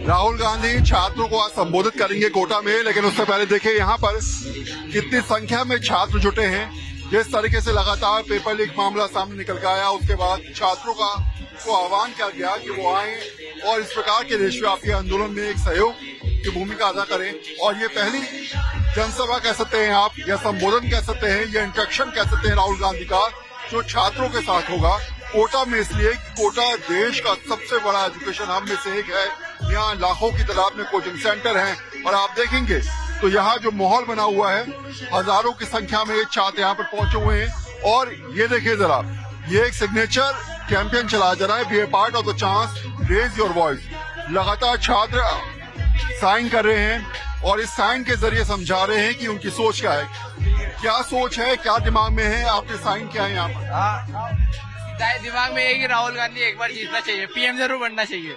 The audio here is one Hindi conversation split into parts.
राहुल गांधी छात्रों को आज संबोधित करेंगे कोटा में, लेकिन उससे पहले देखिए यहाँ पर कितनी संख्या में छात्र जुटे हैं। जिस तरीके से लगातार पेपर लीक मामला सामने निकल के आया, उसके बाद छात्रों को आह्वान किया गया कि वो आए और इस प्रकार के देशव्यापी आंदोलन में एक सहयोग की भूमिका अदा करें। और ये पहली जनसभा कह सकते हैं आप, या संबोधन कह सकते हैं, या इंट्रैक्शन कह सकते हैं राहुल गांधी का, जो छात्रों के साथ होगा कोटा में। इसलिए कि कोटा देश का सबसे बड़ा एजुकेशन हब में से एक है। यहाँ लाखों की तादाद में कोचिंग सेंटर हैं और आप देखेंगे तो यहाँ जो माहौल बना हुआ है, हजारों की संख्या में छात्र यहाँ पर पहुंचे हुए हैं। और ये देखिए जरा, ये एक सिग्नेचर कैंपेन चलाया जा रहा है, be a part of the chance, raise your voice. लगातार छात्र साइन कर रहे हैं और इस साइन के जरिए समझा रहे हैं कि उनकी सोच क्या है, क्या सोच है, क्या दिमाग में है। आपके साइन क्या है यहाँ पर? दिमाग में है कि राहुल गांधी एक बार जीतना चाहिए, पीएम जरूर बनना चाहिए।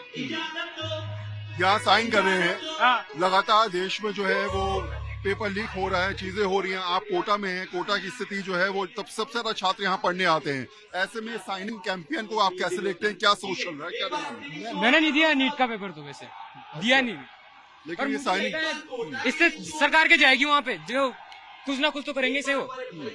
यहाँ साइन कर रहे हैं। लगातार देश में जो है वो पेपर लीक हो रहा है, चीजें हो रही हैं। आप कोटा में हैं, कोटा की स्थिति जो है वो तब सबसे ज्यादा छात्र यहाँ पढ़ने आते हैं। ऐसे में साइनिंग कैंपेन को आप कैसे देखते हैं, क्या सोच चल रहा है, क्या? मैंने नहीं दिया नीट का पेपर, तो वैसे दिया नहीं, लेकिन ये साइनिंग इससे सरकार के जाएगी वहाँ पे, जो कुछ ना कुछ तो करेंगे इसे। वो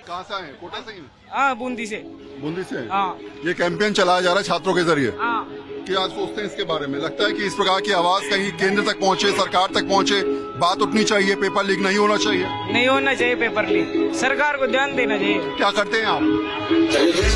कहाँ से आए? कोटा से ही? हाँ, बूंदी से। बूंदी से? हाँ। ये कैंपेन चलाया जा रहा है छात्रों के जरिए। हाँ। क्या सोचते हैं इसके बारे में? लगता है कि इस प्रकार की आवाज कहीं केंद्र तक पहुँचे, सरकार तक पहुँचे, बात उठनी चाहिए, पेपर लीक नहीं होना चाहिए? नहीं होना चाहिए पेपर लीक, सरकार को ध्यान देना चाहिए। क्या करते हैं आप?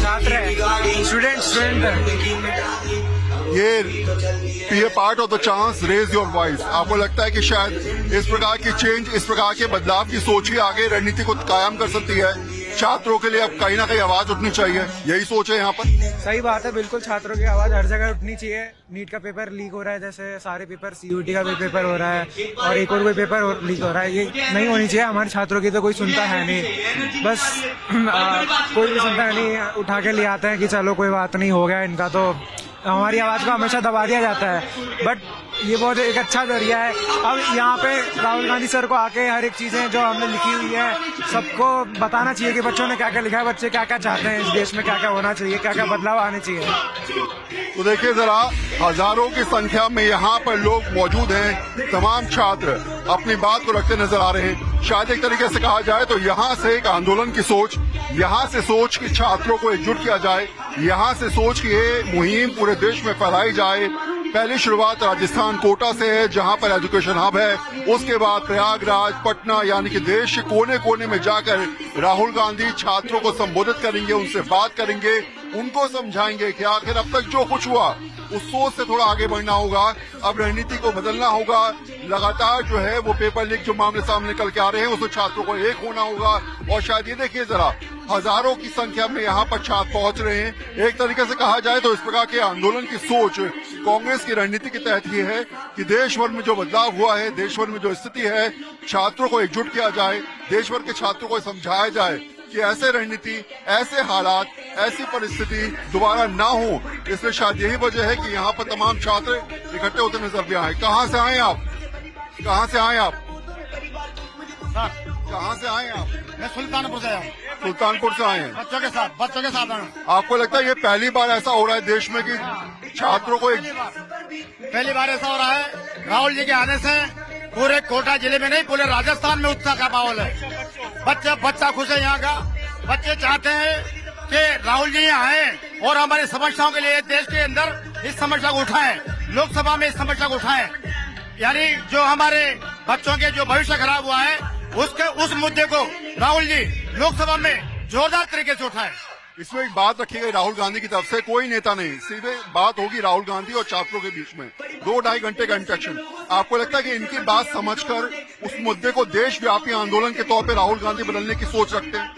छात्र है, स्टूडेंट है। ये be a part of the chance, raise your voice. आपको लगता है कि शायद इस प्रकार की चेंज, इस प्रकार के बदलाव की सोच ही आगे रणनीति को कायम कर सकती है? छात्रों के लिए अब कहीं ना कहीं आवाज उठनी चाहिए, यही सोच है यहाँ पर? सही बात है, बिल्कुल छात्रों की आवाज हर जगह उठनी चाहिए। नीट का पेपर लीक हो रहा है, जैसे सारे पेपर, सीयूटी का भी पेपर हो रहा है और एक और कोई पेपर लीक हो रहा है, ये नहीं होनी चाहिए। हमारे छात्रों की तो कोई सुनता है नहीं, बस कोई भी सुनता है नहीं, उठा के ले आते हैं कि चलो कोई बात नहीं, हो गया इनका, तो हमारी आवाज को हमेशा दबा दिया जाता है। बट ये बहुत एक अच्छा जरिया है। अब यहाँ पे राहुल गांधी सर को आके हर एक चीजें जो हमने लिखी हुई है सबको बताना चाहिए कि बच्चों ने क्या क्या लिखा है, बच्चे क्या क्या चाहते हैं, इस देश में क्या क्या होना चाहिए, क्या क्या बदलाव आने चाहिए। तो देखिए जरा, हजारों की संख्या में यहाँ पर लोग मौजूद हैं। तमाम छात्र अपनी बात को रखते नजर आ रहे हैं। शायद एक तरीके से कहा जाए तो यहाँ से एक आंदोलन की सोच, यहाँ से सोच कि छात्रों को एकजुट किया जाए, यहाँ से सोच कि ये मुहिम पूरे देश में फैलाई जाए। पहली शुरुआत राजस्थान कोटा से है, जहां पर एजुकेशन हब है। उसके बाद प्रयागराज, पटना, यानी कि देश के कोने कोने में जाकर राहुल गांधी छात्रों को संबोधित करेंगे, उनसे बात करेंगे, उनको समझाएंगे कि आखिर अब तक जो कुछ हुआ उस सोच से थोड़ा आगे बढ़ना होगा, अब रणनीति को बदलना होगा। लगातार जो है वो पेपर लीक जो मामले सामने निकल के आ रहे हैं, उसमें छात्रों को एक होना होगा। और शायद ये देखिए जरा, हजारों की संख्या में यहाँ पर छात्र पहुंच रहे हैं। एक तरीके से कहा जाए तो इस प्रकार के आंदोलन की सोच कांग्रेस की रणनीति के तहत ये है कि देश भर में जो बदलाव हुआ है, देश भर में जो स्थिति है, छात्रों को एकजुट किया जाए, देश भर के छात्रों को समझाया जाए कि ऐसे रणनीति, ऐसे हालात, ऐसी परिस्थिति दोबारा ना हो। इसलिए शायद यही वजह है कि यहाँ पर तमाम छात्र इकट्ठे होते नजर भी आए। कहाँ से आए आप? कहाँ से आए आप? कहाँ से आए आप? मैं सुल्तानपुर से आया। सुल्तानपुर से आए हैं? बच्चों के साथ आया। आपको लगता है ये पहली बार ऐसा हो रहा है देश में कि छात्रों को पहली बार ऐसा हो रहा है? राहुल जी के आने से पूरे कोटा जिले में नहीं, पूरे राजस्थान में उत्साह का माहौल है। बच्चा खुश है यहाँ का। बच्चे चाहते हैं कि राहुल जी यहाँ आए और हमारी समस्याओं के लिए देश के अंदर इस समस्या को उठाएं, लोकसभा में इस समस्या को उठाएं। यानी जो हमारे बच्चों के जो भविष्य खराब हुआ है, उस मुद्दे को राहुल जी लोकसभा में जोरदार तरीके से उठाएं। इसमें एक बात रखी गई राहुल गांधी की तरफ से, कोई नेता नहीं, सीधे बात होगी राहुल गांधी और छात्रों के बीच में 2-2.5 घंटे का इंटरेक्शन। आपको लगता है कि इनकी बात समझकर उस मुद्दे को देशव्यापी आंदोलन के तौर पे राहुल गांधी बदलने की सोच रखते हैं?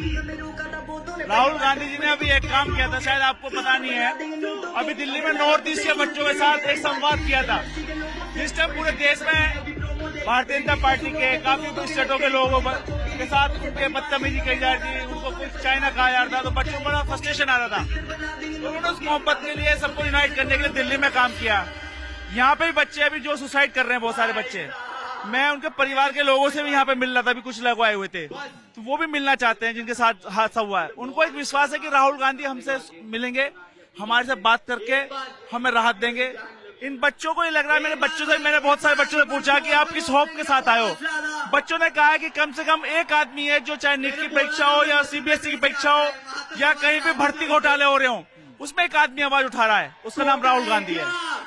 राहुल गांधी जी ने अभी एक काम किया था, शायद आपको पता नहीं है। अभी दिल्ली में नॉर्थ ईस्ट के बच्चों के साथ एक संवाद किया था, जिस टाइम पूरे देश में भारतीय जनता पार्टी के काफी स्टेटों के लोगों के साथ उनके बदतमीजी की जा रही थी, उनको कुछ चाइना कहा जा रहा था, तो बच्चों को बड़ा फ्रस्ट्रेशन आ रहा था। तो उन्होंने उस मोहब्बत के लिए सबको यूनाइट करने के लिए दिल्ली में काम किया। यहाँ पे भी बच्चे अभी जो सुसाइड कर रहे हैं, बहुत सारे बच्चे, मैं उनके परिवार के लोगों से भी यहाँ पे मिल रहा था, अभी कुछ लोग आए हुए थे, तो वो भी मिलना चाहते हैं जिनके साथ हादसा हुआ है। उनको एक विश्वास है कि राहुल गांधी हमसे मिलेंगे, हमारे से बात करके हमें राहत देंगे, इन बच्चों को ये लग रहा है, मेरे बच्चों से, मैंने बहुत सारे बच्चों से पूछा कि आप किस होप के साथ आए हो। बच्चों ने कहा है कि कम से कम एक आदमी है जो चाहे नीट की परीक्षा हो या सीबीएसई की परीक्षा हो या कहीं पे भर्ती घोटाले हो रहे हो, उसमें एक आदमी आवाज उठा रहा है, उसका नाम राहुल गांधी है।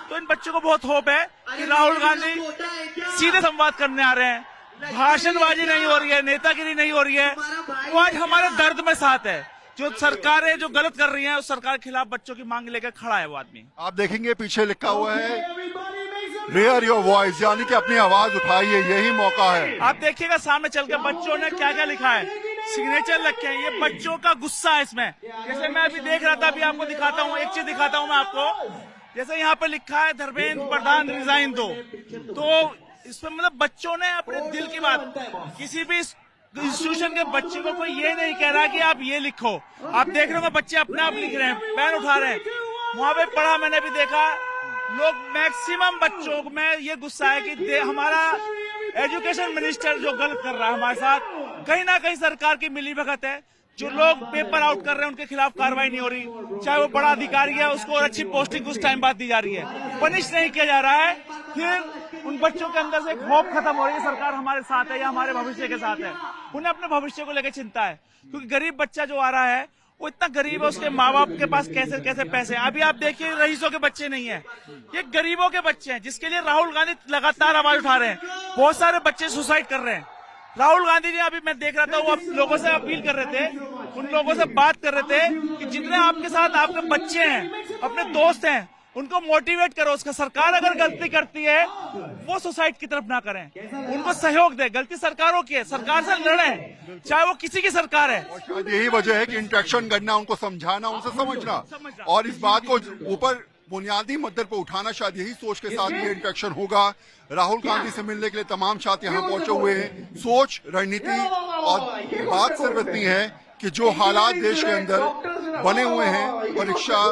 तो इन बच्चों को बहुत होप है कि राहुल गांधी सीधे संवाद करने आ रहे हैं, भाषणबाजी नहीं हो रही है, नेतागिरी नहीं हो रही है। वो आज हमारे दर्द में साथ है। जो सरकारें जो गलत कर रही हैं उस सरकार के खिलाफ बच्चों की मांग लेकर खड़ा है वो आदमी। आप देखेंगे पीछे लिखा हुआ है रेयर योर वॉइस, यानी कि अपनी आवाज उठाइए, यही मौका है। आप देखिएगा सामने चल के बच्चों ने क्या क्या लिखा है, सिग्नेचर रखे हैं। ये बच्चों का गुस्सा है इसमें। जैसे मैं अभी देख रहा था, अभी आपको दिखाता हूँ, एक चीज दिखाता हूँ मैं आपको। जैसे यहाँ पे लिखा है धर्मेंद्र प्रधान रिजाइन दो, तो इसमें मतलब बच्चों ने अपने दिल की बात, किसी भी इंस्टीट्यूशन के बच्चे को कोई ये नहीं कह रहा कि आप ये लिखो। आप देख रहे हो बच्चे अपने आप लिख रहे हैं, पेन उठा रहे हैं। वहां पे पढ़ा, मैंने भी देखा, लोग मैक्सिमम बच्चों में ये गुस्सा है कि हमारा एजुकेशन मिनिस्टर जो गलत कर रहा है हमारे साथ, कहीं ना कहीं सरकार की मिलीभगत है। जो लोग पेपर आउट कर रहे हैं उनके खिलाफ कार्रवाई नहीं हो रही, चाहे वो बड़ा अधिकारी है, उसको अच्छी पोस्टिंग कुछ टाइम बाद दी जा रही है, पनिश नहीं किया जा रहा है। फिर उन बच्चों के अंदर से एक होप खत्म हो रही है, सरकार हमारे साथ है या हमारे भविष्य के साथ है। उन्हें अपने भविष्य को लेकर चिंता है, क्योंकि गरीब बच्चा जो आ रहा है वो इतना गरीब है, उसके माँ बाप के पास कैसे कैसे पैसे हैं। अभी आप देखिए रईसों के बच्चे नहीं है, ये गरीबों के बच्चे हैं, जिसके लिए राहुल गांधी लगातार आवाज उठा रहे हैं। बहुत सारे बच्चे सुसाइड कर रहे हैं। राहुल गांधी जी, अभी मैं देख रहा था, वो लोगों से अपील कर रहे थे, उन लोगों से बात कर रहे थे कि जितने आपके साथ आपके बच्चे हैं, अपने दोस्त हैं, उनको मोटिवेट करो। उसका सरकार अगर गलती करती है वो सुसाइड की तरफ ना करें, उनको सहयोग दे। गलती सरकारों की है, सरकार से लड़ें, चाहे वो किसी की सरकार है। शायद यही वजह है कि इंटरेक्शन करना, उनको समझाना, उनसे समझना और इस बात को ऊपर बुनियादी मुद्दे पर उठाना, शायद यही सोच के साथ ये इंटरेक्शन होगा। राहुल गांधी से मिलने के लिए तमाम छात्र यहाँ पहुंचे हुए हैं। सोच, रणनीति और बात सिर्फ इतनी है कि जो हालात देश के अंदर बने हुए हैं, परीक्षा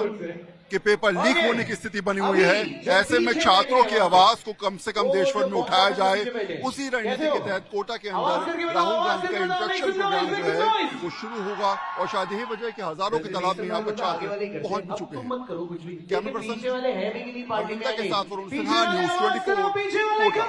के पेपर लीक होने की स्थिति बनी हुई है, ऐसे में छात्रों की आवाज को कम से कम देश भर में उठाया जाए। उसी रणनीति के तहत कोटा के अंदर राहुल गांधी का इंट्रक्शन प्रोग्राम जो है वो शुरू होगा और शायद यही वजह है कि हजारों की तादाद में यहाँ पर छात्र पहुंच भी चुके हैं। कैमरा पर्सन के साथ वरुण सिन्हा, न्यूज़ 24 कोटा।